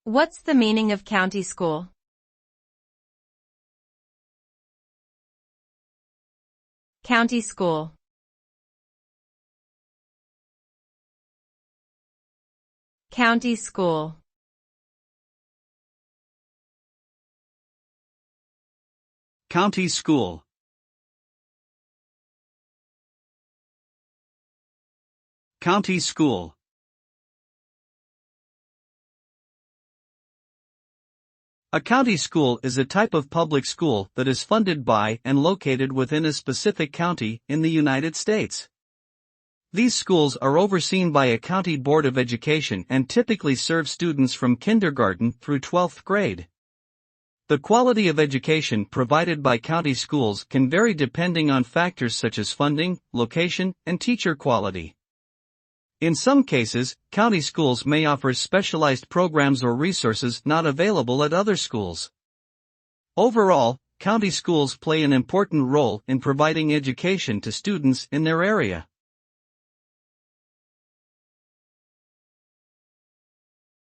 What's the meaning of county school? County school. County school. County school. County school. A county school is a type of public school that is funded by and located within a specific county in the United States. These schools are overseen by a county board of education and typically serve students from kindergarten through 12th grade. The quality of education provided by county schools can vary depending on factors such as funding, location, and teacher quality. In some cases, county schools may offer specialized programs or resources not available at other schools. Overall, county schools play an important role in providing education to students in their area.